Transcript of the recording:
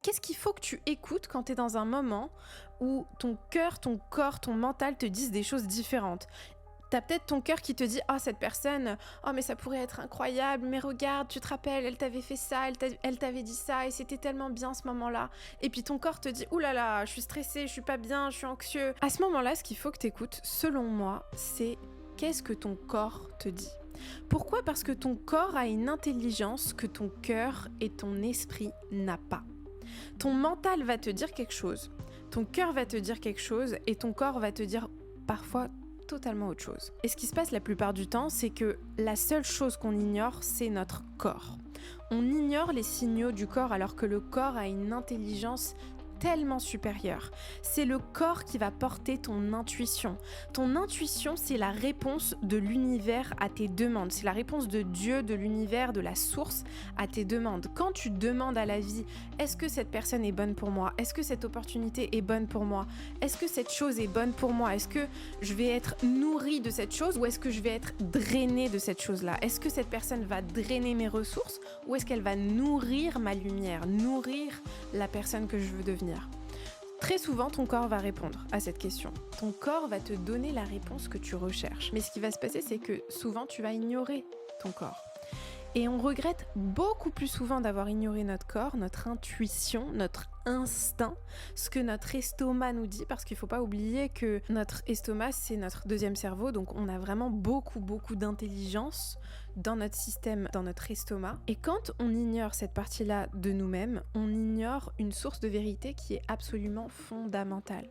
Qu'est-ce qu'il faut que tu écoutes quand tu es dans un moment où ton cœur, ton corps, ton mental te disent des choses différentes? T'as peut-être ton cœur qui te dit: «Oh cette personne, oh mais ça pourrait être incroyable, mais regarde, tu te rappelles, elle t'avait fait ça, elle t'avait dit ça et c'était tellement bien ce moment-là». Et puis ton corps te dit: «Ouh là là, je suis stressé, je suis pas bien, je suis anxieux». À ce moment-là, ce qu'il faut que tu écoutes, selon moi, c'est qu'est-ce que ton corps te dit? Pourquoi? Parce que ton corps a une intelligence que ton cœur et ton esprit n'a pas. Ton mental va te dire quelque chose, ton cœur va te dire quelque chose et ton corps va te dire parfois totalement autre chose. Et ce qui se passe la plupart du temps, c'est que la seule chose qu'on ignore, c'est notre corps. On ignore les signaux du corps alors que le corps a une intelligence tellement supérieure. C'est le corps qui va porter ton intuition. Ton intuition, c'est la réponse de l'univers à tes demandes. C'est la réponse de Dieu, de l'univers, de la source à tes demandes. Quand tu demandes à la vie, est-ce que cette personne est bonne pour moi? Est-ce que cette opportunité est bonne pour moi? Est-ce que cette chose est bonne pour moi? Est-ce que je vais être nourrie de cette chose ou est-ce que je vais être drainée de cette chose-là? Est-ce que cette personne va drainer mes ressources ou est-ce qu'elle va nourrir ma lumière, nourrir la personne que je veux devenir? Très souvent, ton corps va répondre à cette question. Ton corps va te donner la réponse que tu recherches. Mais ce qui va se passer, c'est que souvent, tu vas ignorer ton corps. Et on regrette beaucoup plus souvent d'avoir ignoré notre corps, notre intuition, notre instinct, ce que notre estomac nous dit, parce qu'il ne faut pas oublier que notre estomac, c'est notre deuxième cerveau, donc on a vraiment beaucoup d'intelligence dans notre système, dans notre estomac. Et quand on ignore cette partie-là de nous-mêmes, on ignore une source de vérité qui est absolument fondamentale.